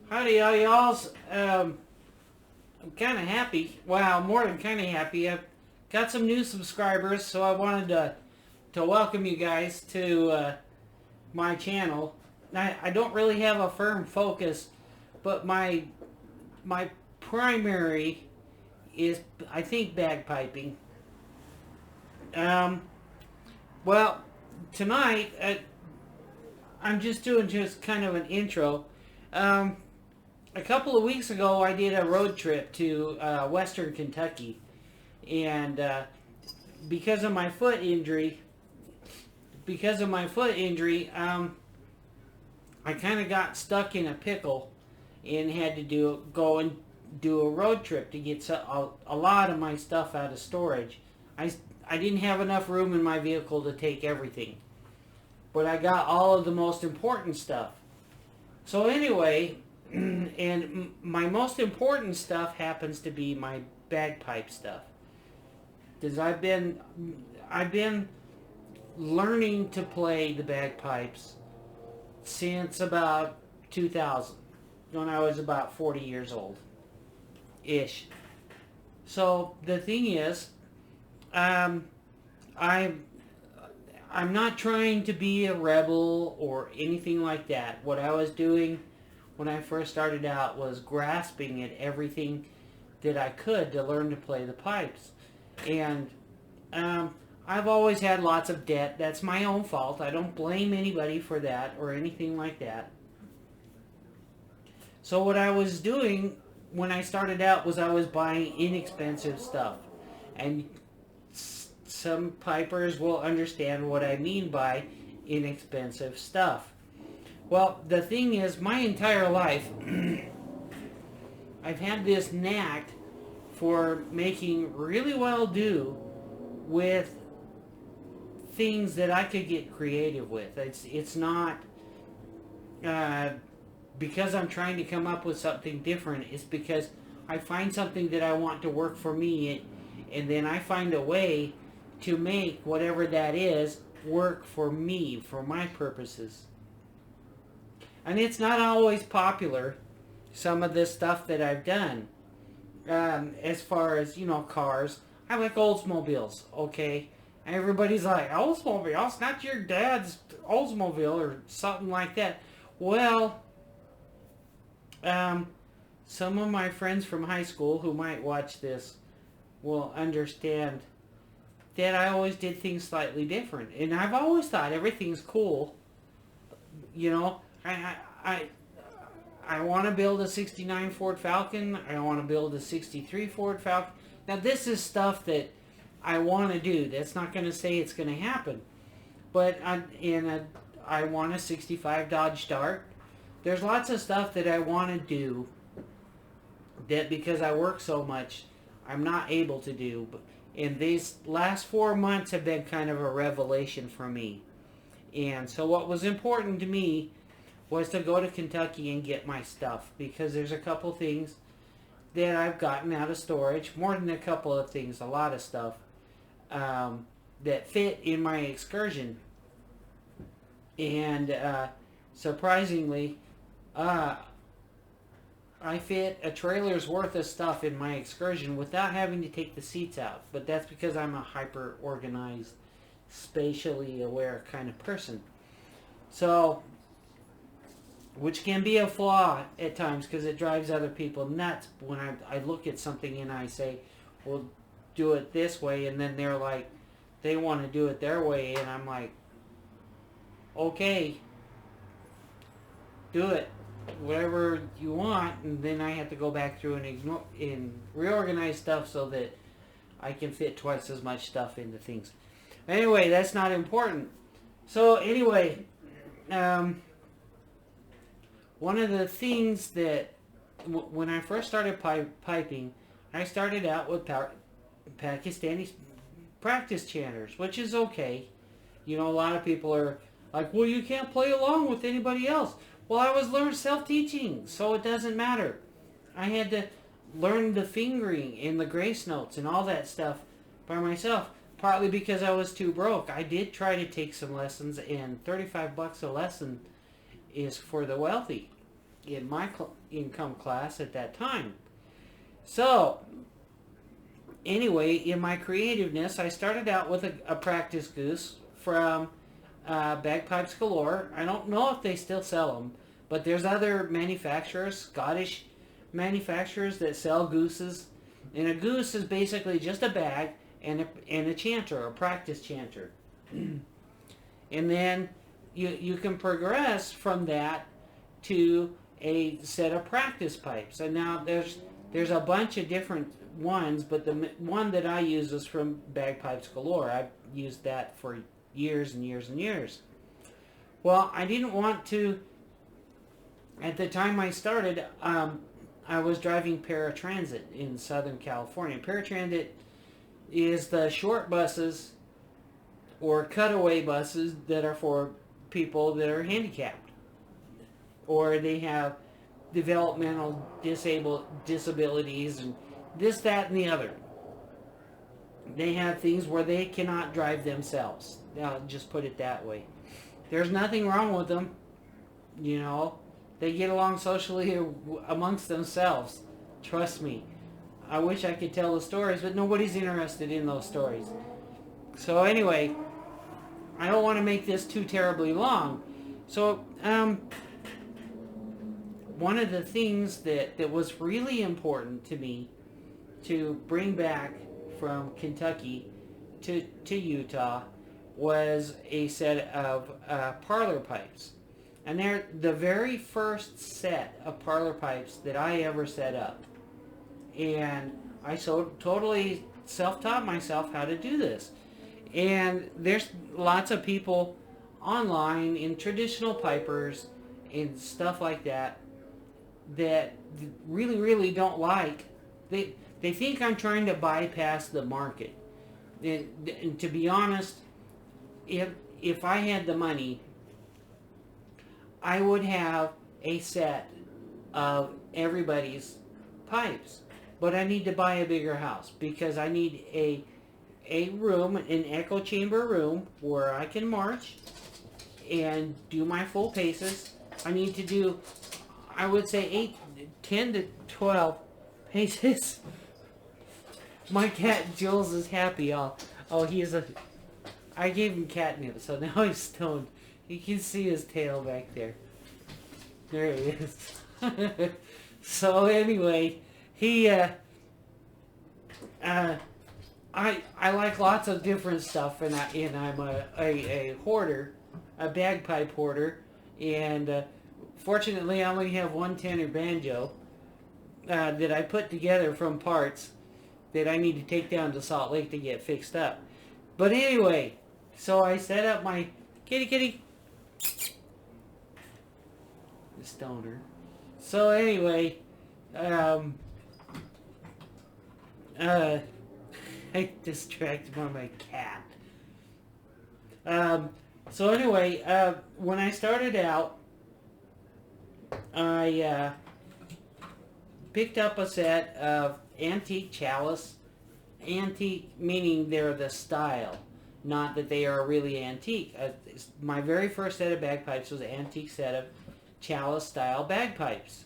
Howdy, all y'alls. I'm kind of happy. Wow, more than kind of happy. I've got some new subscribers, so I wanted to welcome you guys to my channel. I don't really have a firm focus, but my primary is, I think, bagpiping. Um, well, tonight I'm just doing just kind of an intro. Um, a couple of weeks ago, I did a road trip to Western Kentucky, and because of my foot injury, I kind of got stuck in a pickle and had to go and do a road trip to get a lot of my stuff out of storage. I didn't have enough room in my vehicle to take everything, but I got all of the most important stuff. So anyway, and my most important stuff happens to be my bagpipe stuff, because I've been learning to play the bagpipes since about 2000, when I was about 40 years old ish. So the thing is, I'm not trying to be a rebel or anything like that. What I was doing when I first started out was grasping at everything that I could to learn to play the pipes. And I've always had lots of debt. That's my own fault. I don't blame anybody for that or anything like that. So what I was doing when I started out was I was buying inexpensive stuff. And some pipers will understand what I mean by inexpensive stuff. Well, the thing is, my entire life, I've had this knack for making really well do with things that I could get creative with. It's not because I'm trying to come up with something different. It's because I find something that I want to work for me, and then I find a way to make whatever that is work for me, for my purposes. And it's not always popular, some of this stuff that I've done. As far as, cars, I like Oldsmobiles, okay? And everybody's like, Oldsmobile, it's not your dad's Oldsmobile or something like that. Well, some of my friends from high school who might watch this will understand that I always did things slightly different. And I've always thought everything's cool. I want to build a 69 Ford Falcon. I want to build a 63 Ford Falcon. Now this is stuff that I want to do. That's not going to say it's going to happen. But I want a 65 Dodge Dart. There's lots of stuff that I want to do that because I work so much, I'm not able to do. And these last 4 months have been kind of a revelation for me. And so what was important to me was to go to Kentucky and get my stuff, because there's a couple things that I've gotten out of storage, more than a couple of things, a lot of stuff that fit in my excursion. And surprisingly, I fit a trailer's worth of stuff in my excursion without having to take the seats out. But that's because I'm a hyper organized, spatially aware kind of person. So, which can be a flaw at times because it drives other people nuts when I look at something and I say, well, do it this way, and then they're like, they want to do it their way, and I'm like, okay, do it, whatever you want, and then I have to go back through and reorganize stuff so that I can fit twice as much stuff into things. Anyway, that's not important. So anyway, one of the things that, when I first started piping, I started out with Pakistani practice chanters, which is okay. A lot of people are like, well, you can't play along with anybody else. Well, I was self-teaching, so it doesn't matter. I had to learn the fingering and the grace notes and all that stuff by myself, partly because I was too broke. I did try to take some lessons, and $35 a lesson is for the wealthy. in my income class at that time. So, anyway, in my creativeness, I started out with a practice goose from Bagpipes Galore. I don't know if they still sell them, but there's other manufacturers, Scottish manufacturers, that sell gooses. And a goose is basically just a bag and a chanter, a practice chanter. And then you can progress from that to a set of practice pipes. And now there's a bunch of different ones, but the one that I use is from Bagpipes Galore. I've used that for years and years and years. Well, I didn't want to, at the time I started, I was driving paratransit in Southern California. Paratransit is the short buses or cutaway buses that are for people that are handicapped, or they have developmental disabilities and this, that, and the other. They have things where they cannot drive themselves. I'll just put it that way. There's nothing wrong with them, you know. They get along socially amongst themselves. Trust me. I wish I could tell the stories, but nobody's interested in those stories. So anyway, I don't want to make this too terribly long. So, one of the things that was really important to me to bring back from Kentucky to Utah was a set of parlor pipes. And they're the very first set of parlor pipes that I ever set up. And I totally self-taught myself how to do this. And there's lots of people online in traditional pipers and stuff like that that really, really don't like. They think I'm trying to bypass the market. And to be honest, if I had the money, I would have a set of everybody's pipes. But I need to buy a bigger house because I need a room, an echo chamber room where I can march and do my full paces. I need to do, I would say 10 to 12 paces. My cat Jules is happy. I gave him catnip, so now he's stoned. You can see his tail back there. There he is. So anyway, I like lots of different stuff, and I'm a hoarder, a bagpipe hoarder, and fortunately I only have one tenor banjo that I put together from parts that I need to take down to Salt Lake to get fixed up. But anyway, so I set up my kitty. The stoner. So anyway, I distracted by my cat. So anyway, when I started out, I picked up a set of antique chalice. Antique meaning they're the style, not that they are really antique. My very first set of bagpipes was an antique set of chalice style bagpipes.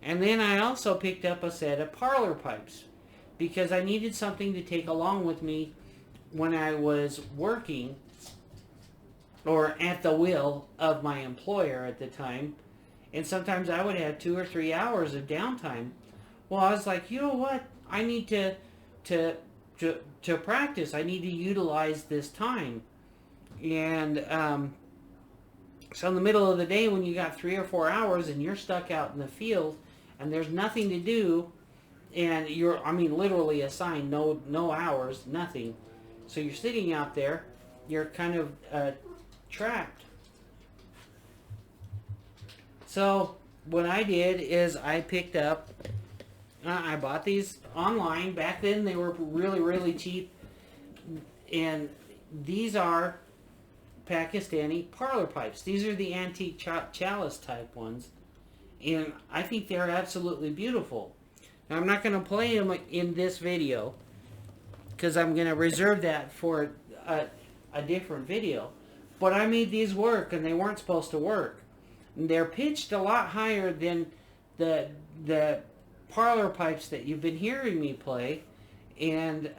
And then I also picked up a set of parlor pipes because I needed something to take along with me when I was working or at the will of my employer at the time. And sometimes I would have 2 or 3 hours of downtime. Well, I was like, you know what? I need to practice. I need to utilize this time. And so in the middle of the day when you got 3 or 4 hours and you're stuck out in the field and there's nothing to do, and you're, literally assigned no hours, nothing. So you're sitting out there, you're kind of trapped. So what I did is I picked up, I bought these online. Back then they were really, really cheap. And these are Pakistani parlor pipes. These are the antique chalice type ones. And I think they're absolutely beautiful. Now I'm not going to play them in this video because I'm going to reserve that for a different video. But I made these work and they weren't supposed to work. They're pitched a lot higher than the parlor pipes that you've been hearing me play, and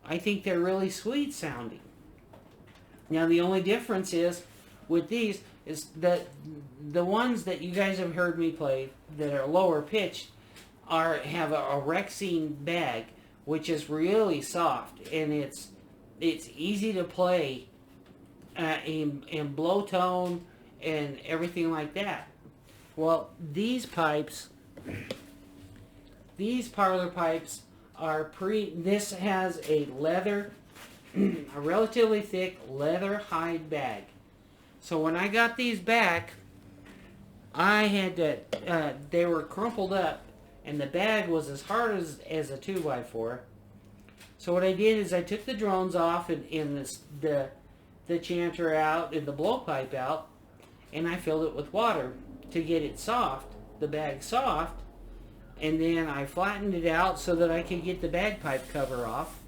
I think they're really sweet sounding. Now the only difference is with these is that the ones that you guys have heard me play that are lower pitched have a Rexine bag, which is really soft, and it's easy to play in blow tone and everything like that. Well, these parlor pipes are this has a leather, a relatively thick leather hide bag. So when I got these back, I had to, they were crumpled up, and the bag was as hard as a 2x4. So what I did is I took the drones off and the chanter out and the blowpipe out, and I filled it with water to get it soft, the bag soft, and then I flattened it out so that I could get the bagpipe cover off,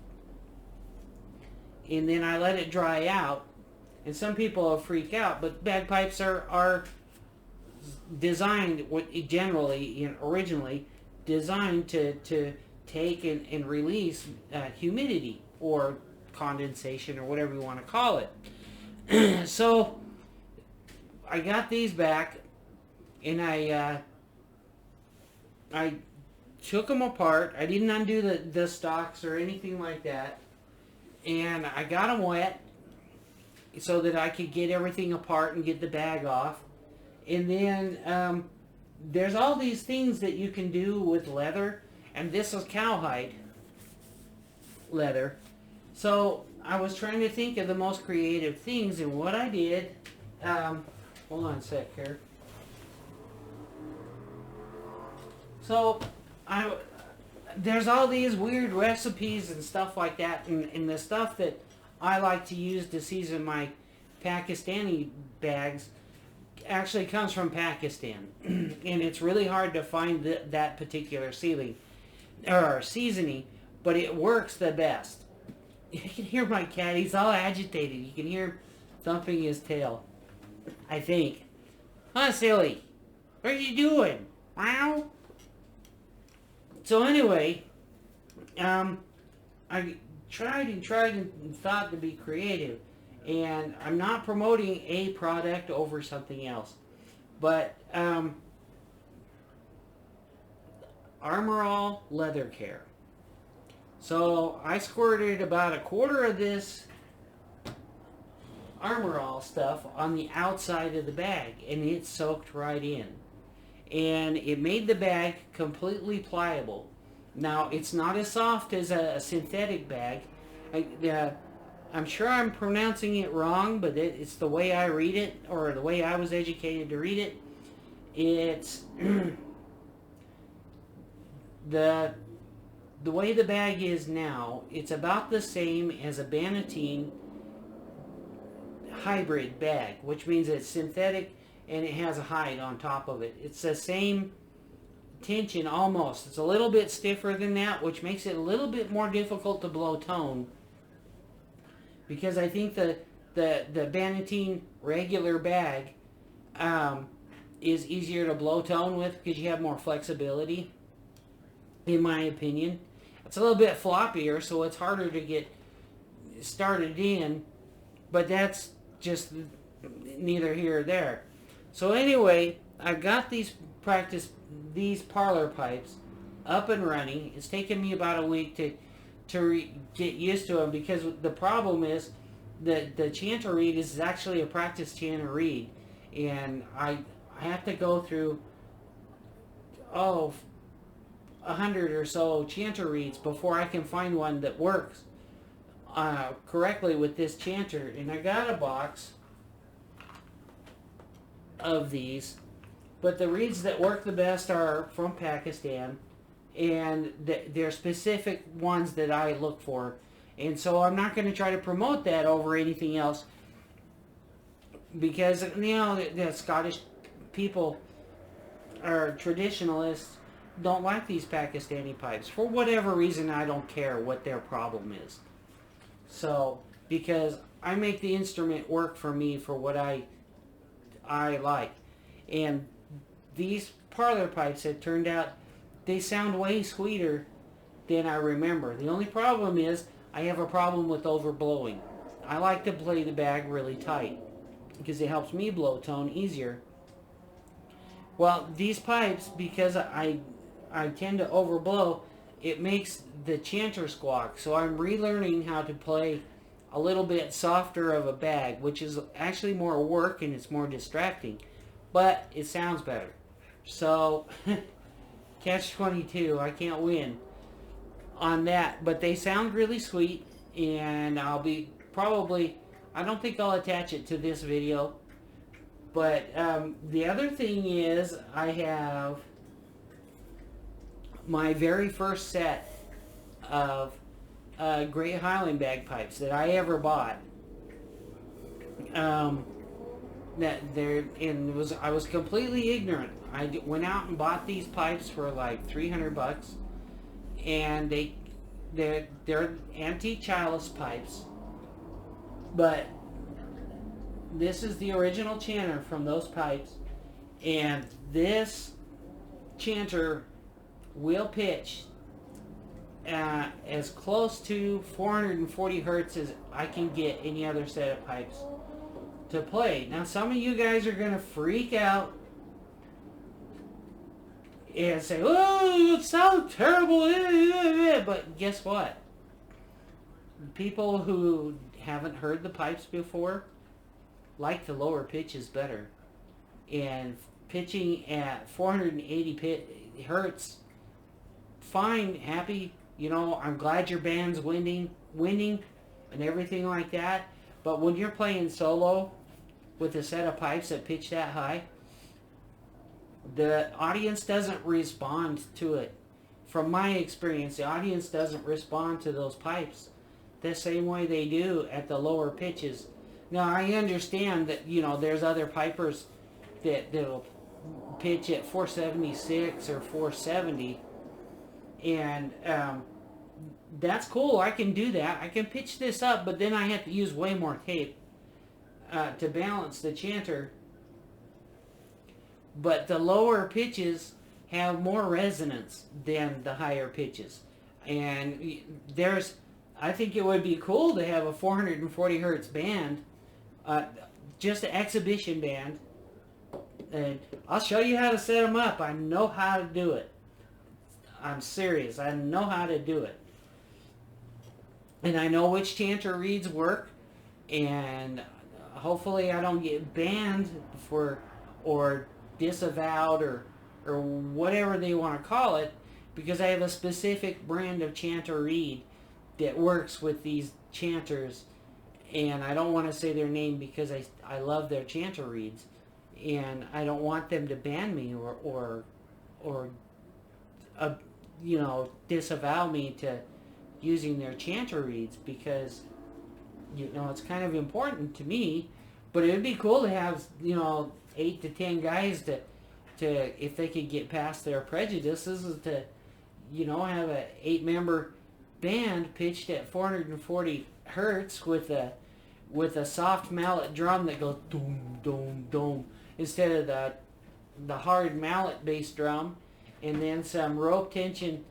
and then I let it dry out. And some people will freak out, but bagpipes are designed, originally designed to take and release humidity or condensation or whatever you want to call it. So I got these back, and I took them apart. I didn't undo the stocks or anything like that, and I got them wet so that I could get everything apart and get the bag off. And then there's all these things that you can do with leather, and this is cowhide leather. So I was trying to think of the most creative things, and what I did, hold on a sec here. So there's all these weird recipes and stuff like that, and the stuff that I like to use to season my Pakistani bags actually comes from Pakistan. And it's really hard to find that particular seasoning, but it works the best. You can hear my cat, he's all agitated. You can hear him thumping his tail, I think. Huh, silly? What are you doing? Wow. So anyway, I tried and thought to be creative, and I'm not promoting a product over something else, but Armor All Leather Care. So I squirted about a quarter of this Armor All stuff on the outside of the bag, and it soaked right in, and it made the bag completely pliable. Now, it's not as soft as a synthetic bag. I'm sure I'm pronouncing it wrong, but it's the way I read it, or the way I was educated to read it. It's the way the bag is now, it's about the same as a Bannatyne hybrid bag, which means it's synthetic and it has a hide on top of it. It's the same tension almost. It's a little bit stiffer than that, which makes it a little bit more difficult to blow tone, because I think the Bannatyne regular bag is easier to blow tone with because you have more flexibility, in my opinion. It's a little bit floppier, so it's harder to get started in, but that's just neither here or there. So anyway, I've got these parlor pipes up and running. It's taken me about a week to get used to them, because the problem is that the chanter reed is actually a practice chanter reed, and I have to go through 100 or so chanter reeds before I can find one that works correctly with this chanter. And I got a box of these, but the reeds that work the best are from Pakistan, and they're specific ones that I look for. And so I'm not going to try to promote that over anything else, because, you know, the Scottish people or traditionalists don't like these Pakistani pipes. For whatever reason, I don't care what their problem is. So, because I make the instrument work for me for what I like. And these parlor pipes have turned out, they sound way sweeter than I remember. The only problem is I have a problem with overblowing. I like to play the bag really tight because it helps me blow tone easier. Well, these pipes, because I tend to overblow, it makes the chanter squawk. So I'm relearning how to play a little bit softer of a bag, which is actually more work and it's more distracting, but it sounds better. So catch 22, I can't win on that, but they sound really sweet, and I'll be probably, I don't think I'll attach it to this video, but the other thing is I have my very first set of Great Highland bagpipes that I ever bought. I was completely ignorant. I went out and bought these pipes for like $300, and they're antique chalice pipes, but this is the original chanter from those pipes, and this chanter will pitch as close to 440 hertz as I can get any other set of pipes to play. Now, some of you guys are going to freak out and say, "Oh, it sounds terrible," but guess what? People who haven't heard the pipes before like the lower pitches better. And pitching at 480 hertz, fine, happy. You know, I'm glad your band's winning and everything like that. But when you're playing solo with a set of pipes that pitch that high, the audience doesn't respond to it. From my experience, the audience doesn't respond to those pipes the same way they do at the lower pitches. Now, I understand that, you know, there's other pipers that'll pitch at 476 or 470, and that's cool. I can do that. I can pitch this up, but then I have to use way more tape to balance the chanter. But the lower pitches have more resonance than the higher pitches. And I think it would be cool to have a 440 hertz band, just an exhibition band. And I'll show you how to set them up. I know how to do it. I'm serious. I know how to do it. And I know which chanter reeds work. And hopefully I don't get banned or disavowed or whatever they want to call it, because I have a specific brand of chanter reed that works with these chanters, and I don't want to say their name because I love their chanter reeds, and I don't want them to ban me or you know, disavow me to using their chanter reeds, because, you know, it's kind of important to me. But it would be cool to have, you know, 8 to 10 guys to if they could get past their prejudices, to, you know, have a 8-member band pitched at 440 hertz with a soft mallet drum that goes doom doom doom instead of the hard mallet bass drum, and then some rope tension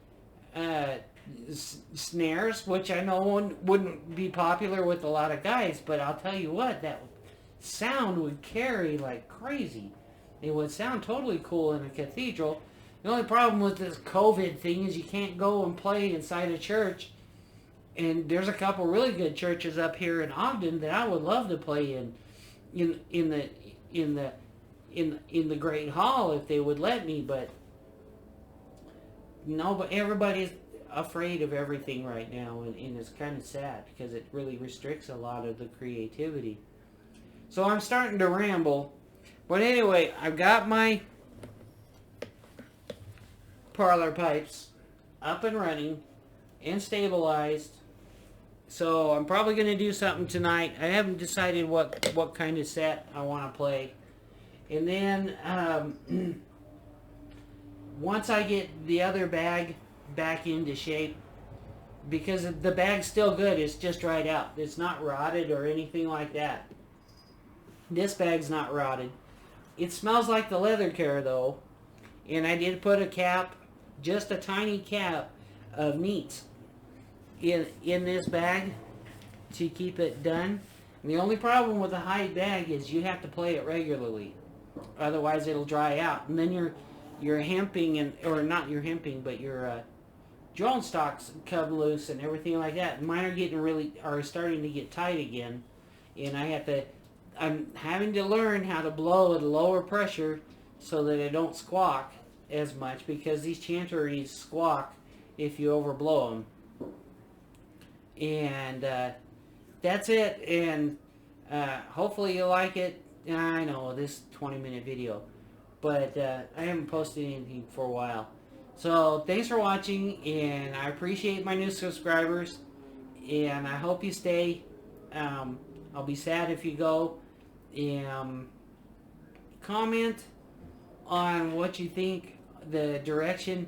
snares, which I know wouldn't be popular with a lot of guys, but I'll tell you what, that sound would carry like crazy. It would sound totally cool in a cathedral. The only problem with this COVID thing is you can't go and play inside a church. And there's a couple really good churches up here in Ogden that I would love to play in the Great Hall if they would let me, but no. But everybody's afraid of everything right now, and it's kind of sad because it really restricts a lot of the creativity. So I'm starting to ramble. But anyway, I've got my parlor pipes up and running and stabilized. So I'm probably going to do something tonight. I haven't decided what kind of set I want to play. And then once I get the other bag back into shape, because the bag's still good, it's just dried out. It's not rotted or anything like that. This bag's not rotted. It smells like the leather care though. And I did put a cap, just a tiny cap of neats in this bag to keep it done. And the only problem with a hide bag is you have to play it regularly. Otherwise it'll dry out. And then your hemping, and or not your hemping, but your drone stocks come loose and everything like that. And mine are starting to get tight again. And I'm having to learn how to blow at a lower pressure so that I don't squawk as much, because these chanteries squawk if you overblow them. And that's it. And hopefully you like it. I know this 20-minute video, but I haven't posted anything for a while. So thanks for watching, and I appreciate my new subscribers, and I hope you stay. I'll be sad if you go. Comment on what you think, the direction.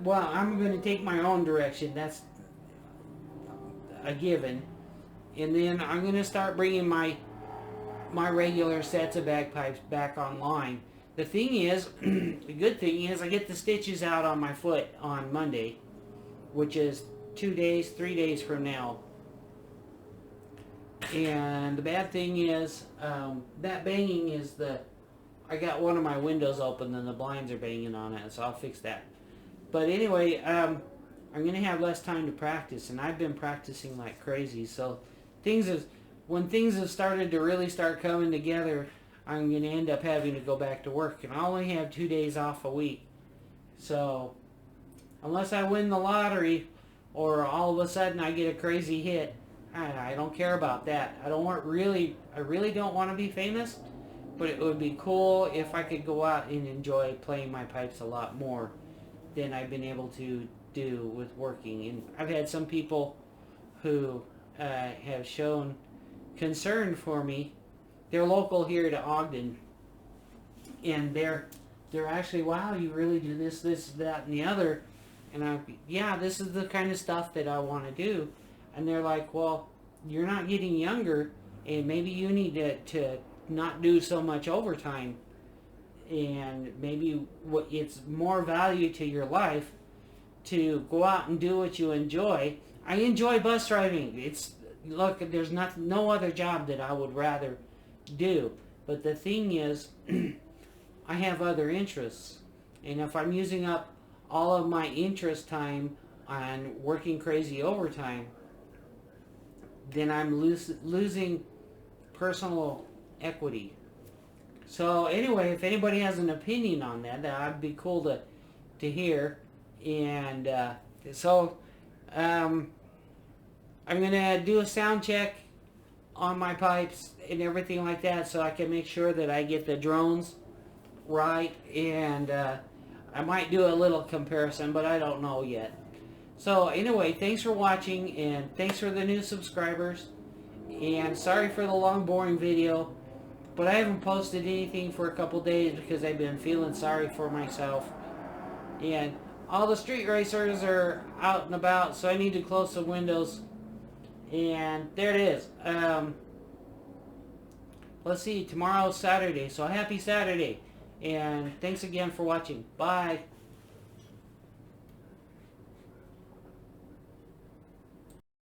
Well, I'm going to take my own direction. That's a given. And then I'm going to start bringing my regular sets of bagpipes back online. The thing is, the good thing is I get the stitches out on my foot on Monday, which is 3 days from now. And the bad thing is, that banging is I got one of my windows open and the blinds are banging on it, so I'll fix that. But anyway, I'm going to have less time to practice, and I've been practicing like crazy. So when things have started to really start coming together, I'm going to end up having to go back to work. And I only have 2 days off a week. So unless I win the lottery or all of a sudden I get a crazy hit, I don't care about that. I really don't want to be famous, but it would be cool if I could go out and enjoy playing my pipes a lot more than I've been able to do with working. And I've had some people who have shown concern for me. They're local here to Ogden, and they're actually, wow, you really do this, that, and the other. And yeah, this is the kind of stuff that I want to do. And they're like, well, you're not getting younger, and maybe you need to not do so much overtime, and maybe it's more value to your life to go out and do what you enjoy. I enjoy bus driving. Look, there's no other job that I would rather do. But the thing is, I have other interests, and if I'm using up all of my interest time on working crazy overtime, then I'm losing personal equity. So anyway, if anybody has an opinion on that, that'd be cool to hear. And I'm gonna do a sound check on my pipes and everything like that, so I can make sure that I get the drones right. And I might do a little comparison, but I don't know yet. So anyway, thanks for watching, and thanks for the new subscribers. And sorry for the long, boring video, but I haven't posted anything for a couple days because I've been feeling sorry for myself. And all the street racers are out and about, so I need to close some windows. And there it is. Let's see, tomorrow's Saturday, so happy Saturday. And thanks again for watching. Bye.